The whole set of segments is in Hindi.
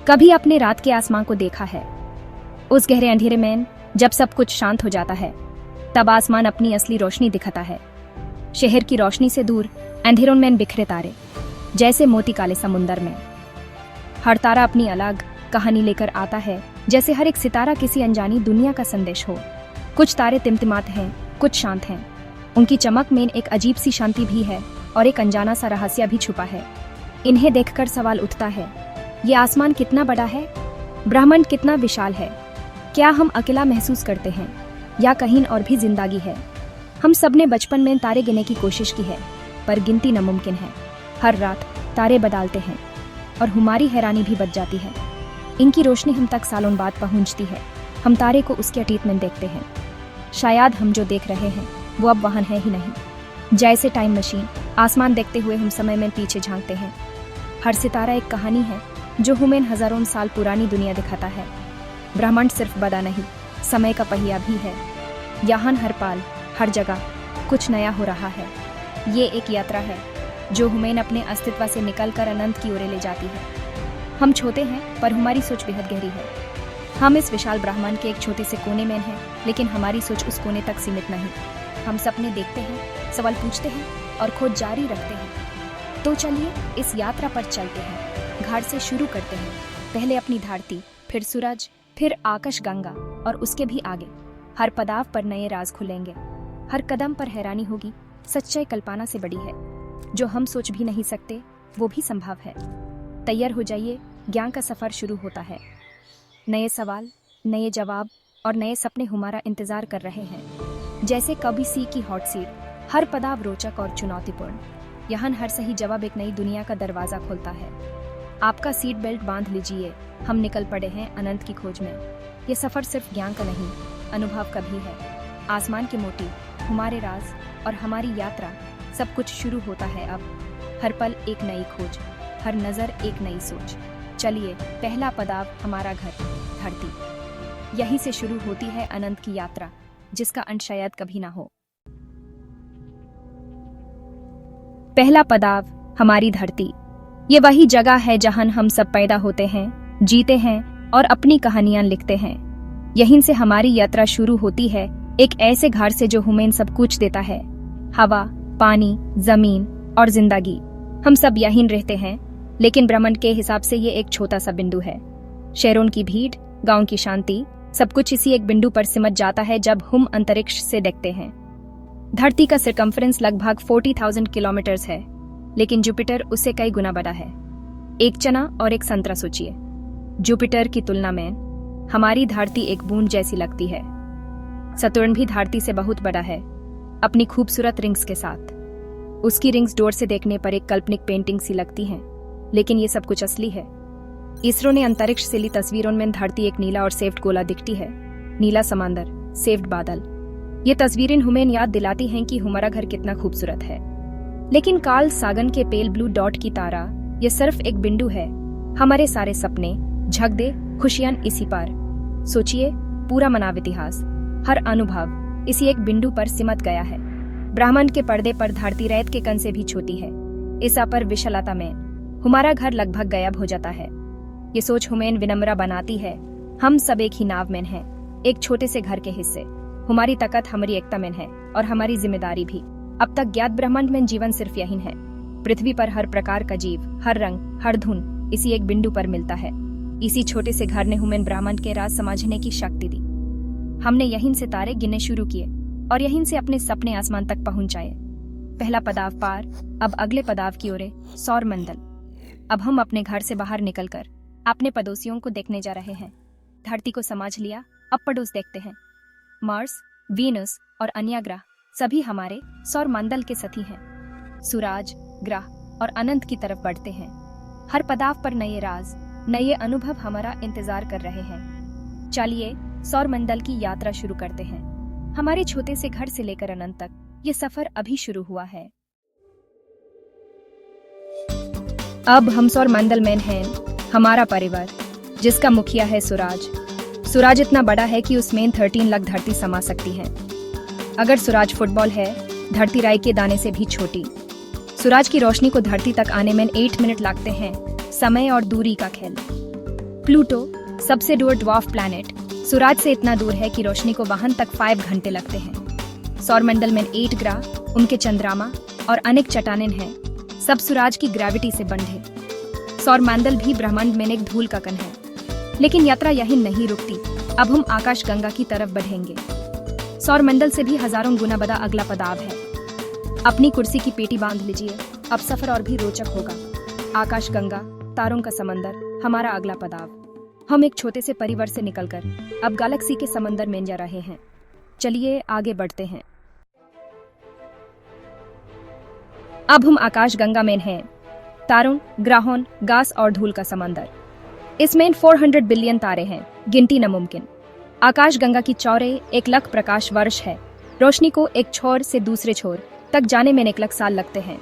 कभी अपने रात के आसमां को देखा है? उस गहरे अंधेरे में जब सब कुछ शांत हो जाता है, तब आसमान अपनी असली रोशनी दिखाता है। शहर की रोशनी से दूर अंधेरों में बिखरे तारे, जैसे मोती काले समुंदर में। हर तारा अपनी अलग कहानी लेकर आता है, जैसे हर एक सितारा किसी अनजानी दुनिया का संदेश हो। कुछ तारे टिमटिमाते हैं, कुछ शांत हैं। उनकी चमक में एक अजीब सी शांति भी है और एक अनजाना सा रहस्य भी छुपा है। इन्हें देखकर सवाल उठता है, ये आसमान कितना बड़ा है? ब्रह्मांड कितना विशाल है? क्या हम अकेला महसूस करते हैं या कहीं और भी जिंदगी है? हम सब ने बचपन में तारे गिनने की कोशिश की है, पर गिनती नामुमकिन है। हर रात तारे बदलते हैं और हमारी हैरानी भी बढ़ जाती है। इनकी रोशनी हम तक सालों बाद पहुंचती है। हम तारे को उसके अतीत में देखते हैं। शायद हम जो देख रहे हैं वो अब वहाँ है ही नहीं। जैसे टाइम मशीन, आसमान देखते हुए हम समय में पीछे झांकते हैं। हर सितारा एक कहानी है जो हमें हजारों साल पुरानी दुनिया दिखाता है। ब्रह्मांड सिर्फ बड़ा नहीं, समय का पहिया भी है। यहाँ हर पाल, हर जगह कुछ नया हो रहा है। ये एक यात्रा है जो हमें अपने अस्तित्व से निकलकर अनंत की ओर ले जाती है। हम छोटे हैं, पर हमारी सोच बेहद गहरी है। हम इस विशाल ब्रह्मांड के एक छोटे से कोने में हैं, लेकिन हमारी सोच उस कोने तक सीमित नहीं। हम सपने देखते हैं, सवाल पूछते हैं और खोज जारी रखते हैं। तो चलिए इस यात्रा पर चलते हैं। घाट से शुरू करते हैं। पहले अपनी धरती, फिर सूरज, फिर आकाश गंगा और उसके भी आगे। हर पड़ाव पर नए राज खुलेंगे। हर कदम पर हैरानी होगी। सच्चाई कल्पना से बड़ी है। जो हम सोच भी नहीं सकते वो भी संभव है। तैयार हो जाइए, ज्ञान का सफर शुरू होता है। नए सवाल, नए जवाब और नए सपने हमारा इंतजार कर रहे हैं। जैसे कभी सी की हॉट सीट, हर पड़ाव रोचक और चुनौतीपूर्ण। यहाँ हर सही जवाब एक नई दुनिया का दरवाजा खोलता है। आपका सीट बेल्ट बांध लीजिए, हम निकल पड़े हैं अनंत की खोज में। ये सफर सिर्फ ज्ञान का नहीं, अनुभव का भी है। आसमान की मोटी, हमारे राज और हमारी यात्रा, सब कुछ शुरू होता है अब। हर पल एक नई खोज, हर नजर एक नई सोच। चलिए, पहला पड़ाव हमारा घर, धरती। यहीं से शुरू होती है अनंत की यात्रा, जिसका अंत शायद कभी ना हो। पहला पड़ाव हमारी धरती। ये वही जगह है जहां हम सब पैदा होते हैं, जीते हैं और अपनी कहानियां लिखते हैं। यहीं से हमारी यात्रा शुरू होती है, एक ऐसे घर से जो हमें सब कुछ देता है। हवा, पानी, जमीन और जिंदगी। हम सब यहीं रहते हैं, लेकिन ब्रह्मांड के हिसाब से ये एक छोटा सा बिंदु है। शहरों की भीड़, गांव की शांति, सब कुछ इसी एक बिंदु पर सिमट जाता है जब हम अंतरिक्ष से देखते हैं। धरती का सर्कम्फ्रेंस लगभग 40,000 किलोमीटर है, लेकिन जुपिटर उससे कई गुना बड़ा है। एक चना और एक संतरा सोचिए। जुपिटर की तुलना में हमारी धरती एक बूंद जैसी लगती है। सतुर्न भी धरती से बहुत बड़ा है, अपनी खूबसूरत रिंग्स के साथ। उसकी रिंग्स दूर से देखने पर एक काल्पनिक पेंटिंग सी लगती हैं, लेकिन ये सब कुछ असली है। इसरो ने अंतरिक्ष से ली तस्वीरों में धरती एक नीला और सेफ्ट गोला दिखती है। नीला समंदर, सेफ्ट बादल। ये तस्वीरें हमें याद दिलाती हैं कि हमारा घर कितना खूबसूरत है। लेकिन कार्ल सागन के पेल ब्लू डॉट की तारा, ये सिर्फ एक बिंदु है। हमारे सारे सपने, झगड़े, खुशियां इसी पार। सोचिए, पूरा मानव इतिहास, हर अनुभव इसी एक बिंदु पर सिमट गया है। ब्रह्मांड के पर्दे पर धरती रेत के कण से भी छोटी है। इस पर विशालता में हमारा घर लगभग गायब हो जाता है। ये सोच हमें विनम्र बनाती है। हम सब एक ही नाव में हैं, एक छोटे से घर के हिस्से। हमारी ताकत हमारी एकता में है और हमारी जिम्मेदारी भी। अब तक ज्ञात ब्रह्मांड में जीवन सिर्फ यही है। पृथ्वी पर हर प्रकार का जीव, हर रंग, हर धुन इसी एक बिंदु पर मिलता है। इसी छोटे से घर ने हमें ब्रह्मांड के राज समझने की शक्ति दी। हमने यहीं से तारे गिनने शुरू किए और यहीं से अपने सपने आसमान तक पहुंचाए। पहला पड़ाव पार। अब अगले पड़ाव की ओर, सौर मंडल। अब हम अपने घर से बाहर निकलकर अपने पड़ोसियों को देखने जा रहे हैं। धरती को समझ लिया, अब पड़ोस देखते हैं। मार्स, वीनस और अन्य ग्रह सभी हमारे सौर मंडल के साथी हैं। सूरज, ग्रह और अनंत की तरफ बढ़ते हैं। हर पड़ाव पर नए राज, नए अनुभव हमारा इंतजार कर रहे हैं। चलिए सौर मंडल की यात्रा शुरू करते हैं। हमारे छोटे से घर से लेकर अनंत तक ये सफर अभी शुरू हुआ है। अब हम सौर मंडल में हैं, हमारा परिवार, जिसका मुखिया है सूरज। सूरज इतना बड़ा है कि उसमें 13 लाख धरती समा सकती है। अगर सूरज फुटबॉल है, धरती राई के दाने से भी छोटी। सूरज की रोशनी को धरती तक आने में 8 मिनट लगते हैं। समय और दूरी का खेल। प्लूटो, सबसे दूर ड्वार्फ प्लैनेट, सूरज से इतना दूर है कि रोशनी को वहां तक 5 घंटे लगते हैं। सौरमंडल में 8 ग्रह, उनके चंद्रमा और अनेक चट्टानें हैं, सब सूरज की ग्रेविटी से बंधे। सौरमंडल भी ब्रह्मांड में एक धूल का कण है। लेकिन यात्रा यहीं नहीं रुकती, अब हम आकाश गंगा की तरफ बढ़ेंगे। सौरमंडल से भी हजारों गुना बड़ा अगला पड़ाव है। अपनी कुर्सी की पेटी बांध लीजिए, अब सफर और भी रोचक होगा। आकाश गंगा, तारों का समंदर, हमारा अगला पड़ाव। हम एक छोटे से परिवार से निकलकर अब गैलेक्सी के समंदर में जा रहे हैं। चलिए आगे बढ़ते हैं। अब हम आकाश गंगा में हैं। तारों, ग्रहों, गैस और धूल का समंदर। इसमें 400 बिलियन तारे हैं, गिनती नामुमकिन। आकाश गंगा की चौड़ाई 1 लाख प्रकाश वर्ष है। रोशनी को एक छोर से दूसरे छोर तक जाने में 1 लाख साल लगते हैं।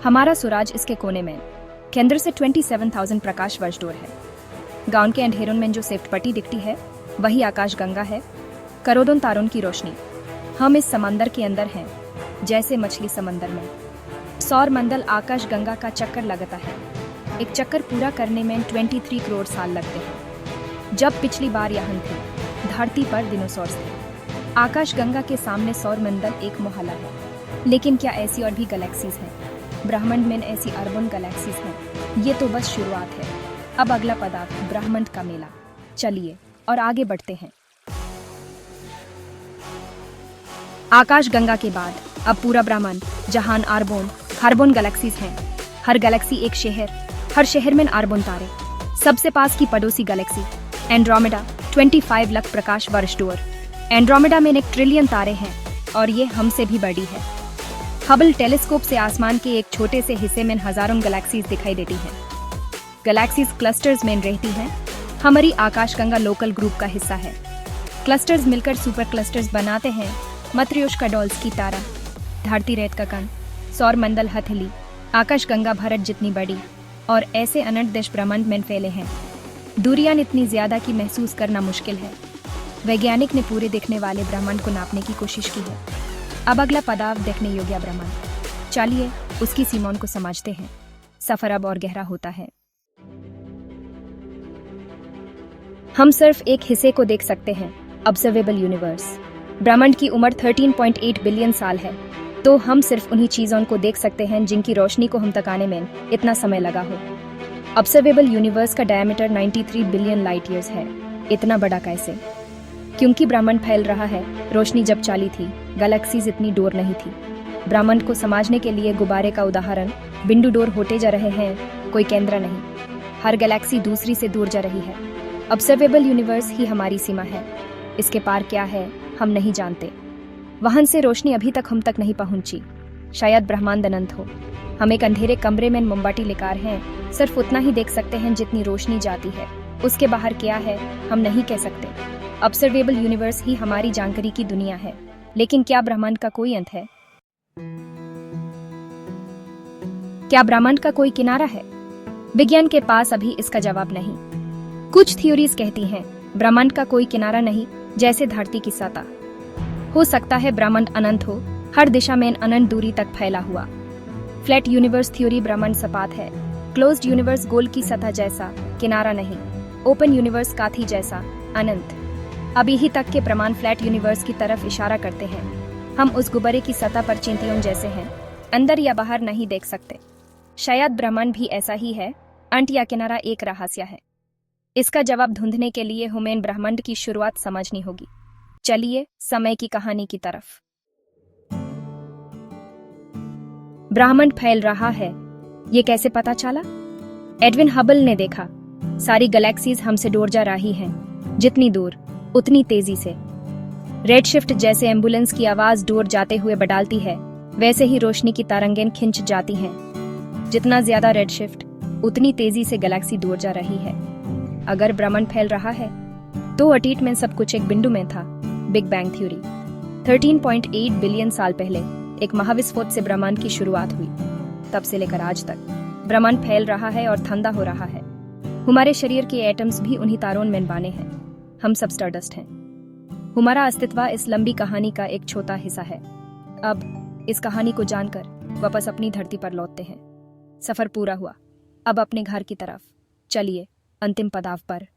हमारा सूरज इसके कोने में, केंद्र से 27,000 प्रकाश वर्ष दूर है। गांव के अंधेरों में जो सेफ्ट पट्टी दिखती है, वही आकाश गंगा है। करोड़ों तारों की रोशनी। हम इस समंदर के अंदर हैं, जैसे मछली समंदर में। सौरमंडल आकाश गंगा का चक्कर लगाता है। एक चक्कर पूरा करने में 23 करोड़ साल लगते हैं। जब पिछली बार यहाँ थे, धरती पर डिनोसॉर्स थे। आकाश गंगा के सामने सौरमंडल एक मोहल्ला है। लेकिन क्या ऐसी और भी गैलेक्सीज हैं? ब्रह्मांड में ऐसी अरबों गैलेक्सीज हैं। ये तो बस शुरुआत है। अब अगला पड़ाव ब्रह्मांड का मेला। चलिए और आगे बढ़ते हैं। आकाश गंगा के बाद अब पूरा ब्रह्मांड, जहां अरबों गैलेक्सीज हैं। हर गैलेक्सी एक शहर, हर शहर में अरबों तारे। सबसे पास की पड़ोसी गैलेक्सी एंड्रोमेडा 25 लाख प्रकाश वर्ष दूर। एंड्रोमेडा में 1 ट्रिलियन तारे हैं और ये हमसे भी बड़ी है। हबल टेलीस्कोप से आसमान के एक छोटे से हिस्से में हजारों गैलेक्सीज दिखाई देती हैं। गैलेक्सीज क्लस्टर्स में रहती हैं। हमारी आकाशगंगा लोकल ग्रुप का हिस्सा है। क्लस्टर्स मिलकर सुपर क्लस्टर्स बनाते हैं। मत्र्योष्का डॉल्स की तारा, धरती रेत का कण, सौरमंडल हथेली, आकाशगंगा भारत जितनी बड़ी और ऐसे अनंत देश ब्रह्मांड में फैले हैं। दूरियां इतनी ज्यादा कि महसूस करना मुश्किल है। वैज्ञानिक ने पूरे दिखने वाले ब्रह्मांड को नापने की कोशिश की है। अब अगला पड़ाव देखने योग्य ब्रह्मांड। चलिए उसकी सीमाओं को समझते हैं। सफर अब और गहरा होता है। हम सिर्फ एक हिस्से को देख सकते हैं, ऑब्जर्वेबल यूनिवर्स। ब्रह्मांड की उम्र 13.8 बिलियन साल है, तो हम सिर्फ उन्हीं चीजों को देख सकते हैं जिनकी रोशनी को हम तक आने में इतना समय लगा हो। ऑब्जर्वेबल यूनिवर्स का डायमीटर 93 बिलियन लाइट ईयर्स है। इतना बड़ा कैसे? क्योंकि ब्रह्मांड फैल रहा है। रोशनी जब चाली थी, गैलेक्सीज इतनी दूर नहीं थी। ब्रह्मांड को समझने के लिए गुब्बारे का उदाहरण, बिंदु दूर होते जा रहे हैं, कोई केंद्र नहीं। हर गैलेक्सी दूसरी से दूर जा रही है। ऑब्जर्वेबल यूनिवर्स ही हमारी सीमा है। इसके पार क्या है हम नहीं जानते। वहां से रोशनी अभी तक हम तक नहीं पहुंची। शायद ब्रह्मांड अनंत हो। हम एक अंधेरे कमरे में मोमबत्ती लेकर हैं, सिर्फ उतना ही देख सकते हैं जितनी रोशनी जाती है। उसके बाहर क्या है हम नहीं कह सकते। ऑब्जर्वेबल यूनिवर्स ही हमारी जानकारी की दुनिया है। लेकिन क्या ब्रह्मांड का कोई अंत है? क्या ब्रह्मांड का कोई किनारा है? विज्ञान के पास अभी इसका जवाब नहीं। कुछ थ्योरीज कहती हैं ब्रह्मांड का कोई किनारा नहीं, जैसे धरती की सतह। हो सकता है ब्रह्मांड अनंत हो, हर दिशा में अनंत दूरी तक फैला हुआ। फ्लैट यूनिवर्स थ्योरी ब्रह्मांड सपाट है। क्लोज्ड यूनिवर्स गोल की सतह जैसा, किनारा नहीं। ओपन यूनिवर्स काथी जैसा, अनंत। अभी ही तक के प्रमाण फ्लैट यूनिवर्स की तरफ इशारा करते हैं। हम उस गुब्बारे की सतह पर चींटियों जैसे हैं, अंदर या बाहर नहीं देख सकते। शायद ब्रह्मांड भी ऐसा ही है, अंत या किनारा एक रहस्य है। इसका जवाब ढूंढने के लिए हमें ब्रह्मांड की शुरुआत समझनी होगी। चलिए समय की कहानी की तरफ। ब्रह्मांड फैल रहा है, ये कैसे पता चला? एडविन हबल ने देखा, सारी गैलेक्सीज हमसे दूर जा रही हैं। जितनी दूर उतनी तेजी से। रेडशिफ्ट जैसे एम्बुलेंस की आवाज दूर जाते हुए बढ़ाती है, वैसे ही रोशनी की तरंगें खिंच जाती हैं। जितना ज्यादा रेडशिफ्ट, उतनी तेजी से गैलेक्सी दूर जा रही है। अगर ब्रह्मांड फैल रहा है, तो अतीत में सब कुछ एक बिंदु में था। Big bang theory. 13.8 बिलियन साल पहले एक महाविस्फोट से ब्रह्मांड की शुरुआत हुई। तब से लेकर आज तक ब्रह्मांड फैल रहा है और ठंडा हो रहा है। हमारे शरीर के एटम्स भी उन्हीं तारों में बने हैं। हम सब स्टारडस्ट हैं। हमारा अस्तित्व इस लंबी कहानी का एक छोटा हिस्सा है। अब इस कहानी को जानकर वापस अपनी धरती पर लौटते हैं। सफर पूरा हुआ, अब अपने घर की तरफ। चलिए अंतिम पड़ाव पर।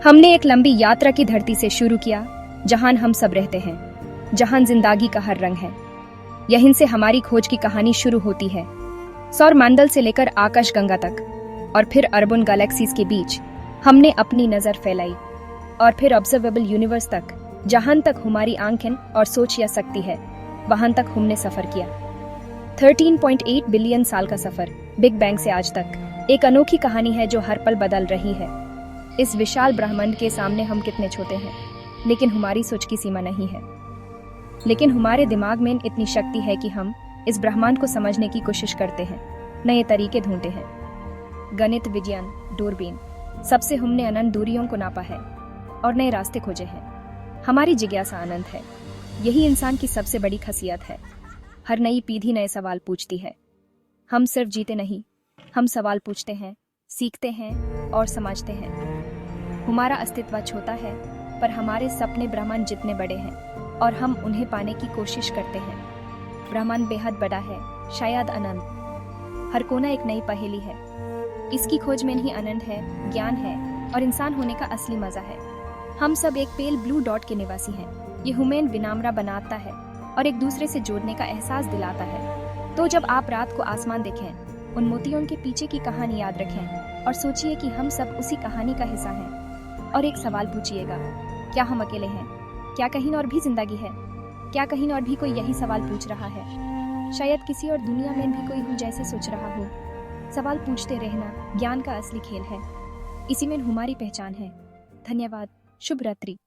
हमने एक लंबी यात्रा की धरती से शुरू किया, जहां हम सब रहते हैं, जहां जिंदगी का हर रंग है। यहीं से हमारी खोज की कहानी शुरू होती है, सौर मंडल से लेकर आकाश गंगा तक, और फिर अरबों गैलेक्सीज के बीच हमने अपनी नजर फैलाई, और फिर ऑब्जर्वेबल यूनिवर्स तक, जहां तक हमारी आंखें और सोच या सकती है, वहां तक हमने सफर किया। 13.8 बिलियन साल का सफर, बिग बैंग से आज तक, एक अनोखी कहानी है जो हर पल बदल रही है। इस विशाल ब्रह्मांड के सामने हम कितने छोटे हैं, लेकिन हमारी सोच की सीमा नहीं है। लेकिन हमारे दिमाग में इतनी शक्ति है कि हम इस ब्रह्मांड को समझने की कोशिश करते हैं, नए तरीके ढूंढते हैं। गणित, विज्ञान, दूरबीन, सबसे हमने अनंत दूरियों को नापा है और नए रास्ते खोजे हैं। हमारी जिज्ञासा अनंत है। यही इंसान की सबसे बड़ी खासियत है। हर नई पीढ़ी नए सवाल पूछती है। हम सिर्फ जीते नहीं, हम सवाल पूछते हैं, सीखते हैं और समझते हैं। हमारा अस्तित्व छोटा है, पर हमारे सपने ब्रह्मांड जितने बड़े हैं, और हम उन्हें पाने की कोशिश करते हैं। ब्रह्मांड बेहद बड़ा है, शायद अनंत। हर कोना एक नई पहेली है। इसकी खोज में ही आनंद है, ज्ञान है और इंसान होने का असली मजा है। हम सब एक पेल ब्लू डॉट के निवासी हैं। ये हमें विनम्र बनाता है और एक दूसरे से जोड़ने का एहसास दिलाता है। तो जब आप रात को आसमान देखें, उन मोतियों के पीछे की कहानी याद रखें और सोचिए कि हम सब उसी कहानी का हिस्सा हैं। और एक सवाल पूछिएगा, क्या हम अकेले हैं? क्या कहीं और भी जिंदगी है? क्या कहीं और भी कोई यही सवाल पूछ रहा है? शायद किसी और दुनिया में भी कोई हम जैसे सोच रहा हो। सवाल पूछते रहना ज्ञान का असली खेल है। इसी में हमारी पहचान है। धन्यवाद। शुभ रात्रि।